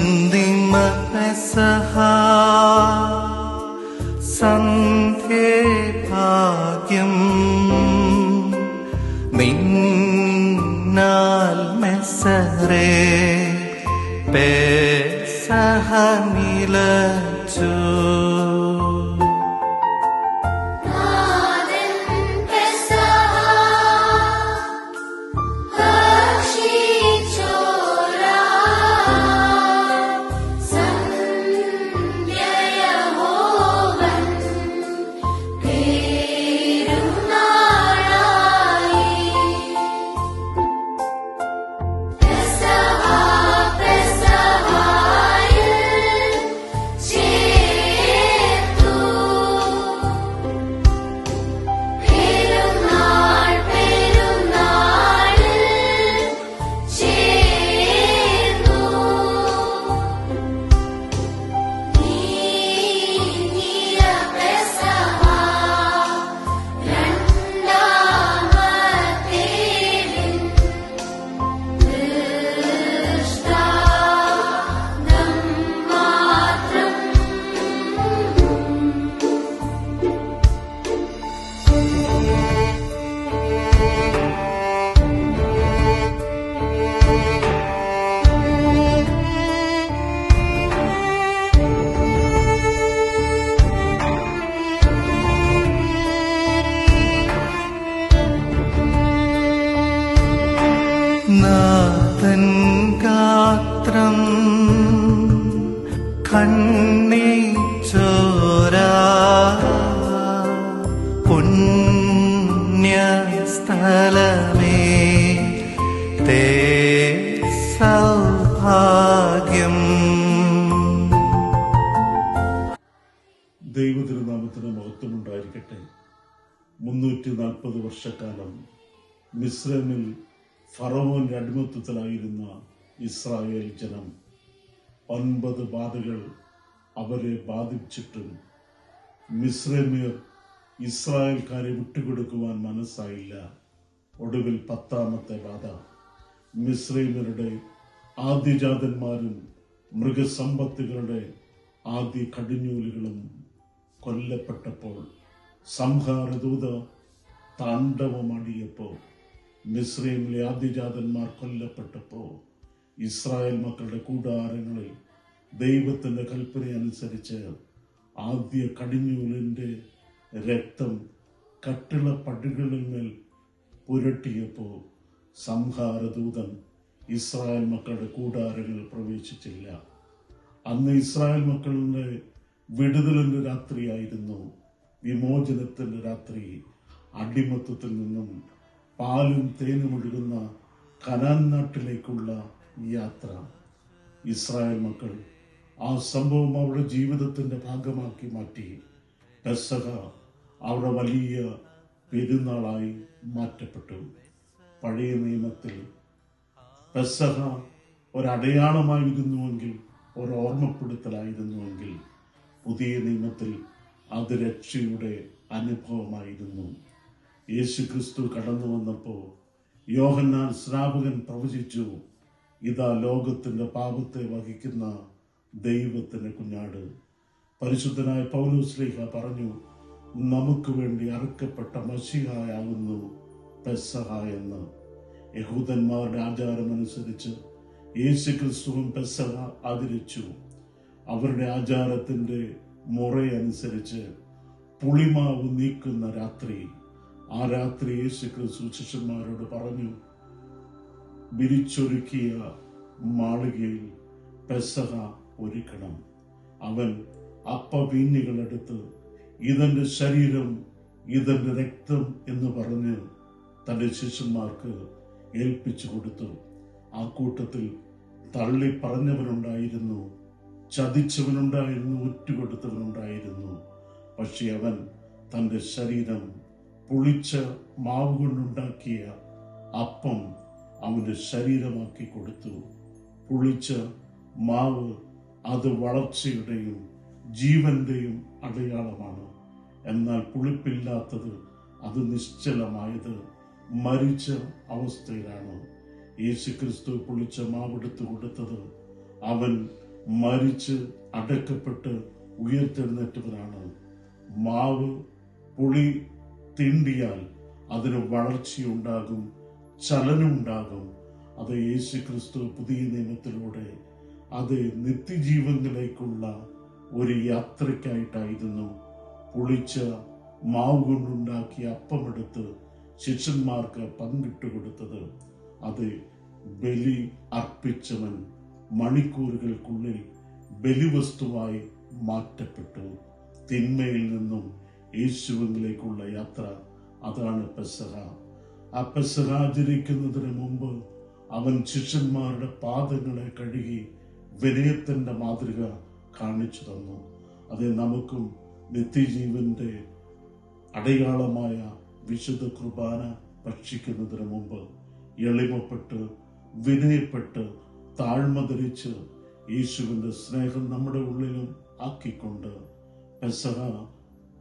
അന്തിമ പെസഹ സന്ധ്യേ ഭാഗ്യം നിന്നാൽ മെസ്സറേ പെസഹ നിലച്ചു. നാഥൻ ഗാത്രം കണ്ണിച്ചോരാ പുണ്യസ്ഥലമേ തേ സൗഭാഗ്യം. ദൈവതിരുനാമത്തിന് മഹത്വമുണ്ടായിരിക്കട്ടെ. 340 വർഷക്കാലം മിസ്രൈമിൽ ഫറവോന്റെ അടിമത്തത്തിലായിരുന്ന ഇസ്രായേൽ ജനം 9 ബാധകൾ അവരെ ബാധിച്ചിട്ടും മിസ്രൈമ്യർ ഇസ്രായേൽക്കാരെ വിട്ടുകൊടുക്കുവാൻ മനസ്സായില്ല. ഒടുവിൽ 10ാമത്തെ ബാധ മിസ്രൈമ്യരുടെ ആദ്യജാതന്മാരും മൃഗസമ്പത്തുകളുടെ ആദ്യ കടിഞ്ഞൂലുകളും കൊല്ലപ്പെട്ടപ്പോൾ, സംഹാരദൂത താണ്ഡവമാടിയപ്പോൾ, മിസ്രൈമിലെ ആദ്യജാതന്മാർ കൊല്ലപ്പെട്ടപ്പോൾ, ഇസ്രായേൽ മക്കളുടെ കൂടാരങ്ങളിൽ ദൈവത്തിന്റെ കൽപ്പന അനുസരിച്ച് ആദ്യ കടിഞ്ഞൂലിന്റെ രക്തം കട്ടിളപ്പടികളിൽ മേൽ പുരട്ടിയപ്പോൾ സംഹാരദൂതൻ ഇസ്രായേൽ മക്കളുടെ കൂടാരങ്ങളിൽ പ്രവേശിച്ചില്ല. അന്ന് ഇസ്രായേൽ മക്കളുടെ വിടുതലിന്റെ രാത്രിയായിരുന്നു, വിമോചനത്തിന്റെ രാത്രി. അടിമത്തത്തിൽ നിന്നും പാലും തേനും ഒഴുകുന്ന കനാൻ നാട്ടിലേക്കുള്ള യാത്ര. ഇസ്രായേൽ മക്കൾ ആ സംഭവം അവരുടെ ജീവിതത്തിന്റെ ഭാഗമാക്കി മാറ്റി. പെസഹ അവരുടെ വലിയ പെരുന്നാളായി മാറ്റപ്പെട്ടു. പഴയ നിയമത്തിൽ പെസഹ ഒരടയാളമായിരുന്നുവെങ്കിൽ, ഒരോർമ്മപ്പെടുത്തലായിരുന്നുവെങ്കിൽ, പുതിയ നിയമത്തിൽ അത് രക്ഷയുടെ അനുഭവമായിരുന്നു. യേശു ക്രിസ്തു കടന്നു വന്നപ്പോൾ യോഹന്നാൻ സ്നാപകൻ പ്രവചിച്ചു, ഇതാ ലോകത്തിന്റെ പാപത്തെ വഹിക്കുന്ന ദൈവത്തിന്റെ കുഞ്ഞാട്. പരിശുദ്ധനായ പൗലോസ്ലീഹ പറഞ്ഞു, നമുക്ക് വേണ്ടി അറുക്കപ്പെട്ട മശീഹായാകുന്നു പെസഹ എന്ന്. യഹൂദന്മാരുടെ ആചാരമനുസരിച്ച് യേശു ക്രിസ്തുവും പെസഹ ആചരിച്ചു. അവരുടെ ആചാരത്തിന്റെ മുറയനുസരിച്ച് പുളിമാവ് നീക്കുന്ന രാത്രി, ആ രാത്രി യേശു ക്രിസ്തു ശിഷ്യന്മാരോട് പറഞ്ഞു, വിരിച്ചൊരുക്കിയ മാളികയിൽ പെസഹ ഒരുക്കണം. അവൻ അപ്പവീഞ്ഞുകളെടുത്ത് ഇതെന്റെ ശരീരം, ഇതെന്റെ രക്തം എന്ന് പറഞ്ഞ് തന്റെ ശിഷ്യന്മാർക്ക് ഏൽപ്പിച്ചു കൊടുത്തു. ആ കൂട്ടത്തിൽ തള്ളി പറഞ്ഞവനുണ്ടായിരുന്നു, ചതിച്ചവനുണ്ടായിരുന്നു, ഒറ്റുകൊടുത്തവനുണ്ടായിരുന്നു. പക്ഷെ അവൻ തന്റെ ശരീരം പുളിച്ച മാവ് കൊണ്ടുണ്ടാക്കിയ അപ്പം അവന്റെ ശരീരമാക്കി കൊടുത്തു. പുളിച്ച മാവ് അത് വളർച്ചയുടെയും ജീവന്റെയും അടയാളമാണ്. എന്നാൽ പുളിപ്പില്ലാത്തത്, അത് നിശ്ചലമായത്, മരിച്ച അവസ്ഥയിലാണ്. യേശുക്രിസ്തു പുളിച്ച മാവെടുത്തു കൊടുത്തത് അവൻ മരിച്ച് അടക്കപ്പെട്ട് ഉയർത്തെഴുന്നേറ്റവനാണ്. മാവ് പുളി തീണ്ടിയാൽ അതിന് വളർച്ചയുണ്ടാകും, ചലനമുണ്ടാകും. അത് യേശു ക്രിസ്തു പുതിയ നിയമത്തിലൂടെ അത് നിത്യജീവനിലേക്കുള്ള ഒരു യാത്രയ്ക്കായിട്ടായിരുന്നു പുളിച്ച മാവ് കൊണ്ടുണ്ടാക്കിയ അപ്പമെടുത്ത് ശിഷ്യന്മാർക്ക് പങ്കിട്ട് കൊടുത്തത്. അത് ബലി അർപ്പിച്ചവൻ മണിക്കൂറുകൾക്കുള്ളിൽ ബലിവസ്തുവായി മാറ്റപ്പെട്ടു. തിന്മയിൽ നിന്നും യേശുവിലേക്കുള്ള യാത്ര, അതാണ് പെസഹ. ആ പെസഹ ആചരിക്കുന്നതിന് മുമ്പ് അവൻ ശിഷ്യന്മാരുടെ പാദങ്ങളെ കഴുകി വിനയത്തിന്റെ മാതൃക കാണിച്ചു തന്നു. അത് നമുക്കും നിത്യജീവന്റെ അടയാളമായ വിശുദ്ധ കുർബാന ഭക്ഷിക്കുന്നതിന് മുമ്പ് എളിമപ്പെട്ട് വിനയപ്പെട്ട് താഴ്മ ധരിച്ച് യേശുവിന്റെ സ്നേഹം നമ്മുടെ ഉള്ളിലും ആക്കിക്കൊണ്ട് പെസഹ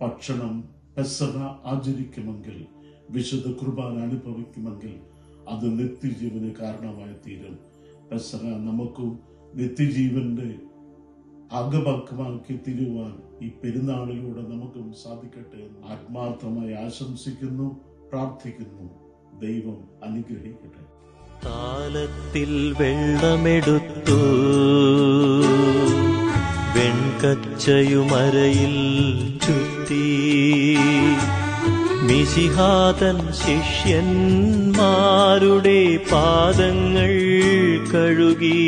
ഭക്ഷണം, പെസഹ ആചരിക്കുമെങ്കിൽ, വിശുദ്ധ കുർബാന അനുഭവിക്കുമെങ്കിൽ അത് നിത്യജീവന് കാരണമായി തീരും. പെസഹ നമുക്കും നിത്യജീവന്റെ ഭാഗഭാഗമാക്കി തീരുവാൻ ഈ പെരുന്നാളിലൂടെ നമുക്കും സാധിക്കട്ടെ എന്ന് ആത്മാർത്ഥമായി ആശംസിക്കുന്നു, പ്രാർത്ഥിക്കുന്നു. ദൈവം അനുഗ്രഹിക്കട്ടെ. താലത്തിൽ വെള്ളമെടുത്തു വെൺകച്ചയുമരയിൽ ചുറ്റി മിശിഹാതൻ ശിഷ്യന്മാരുടെ പാദങ്ങൾ കഴുകി,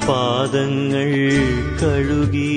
പാദങ്ങൾ കഴുകി.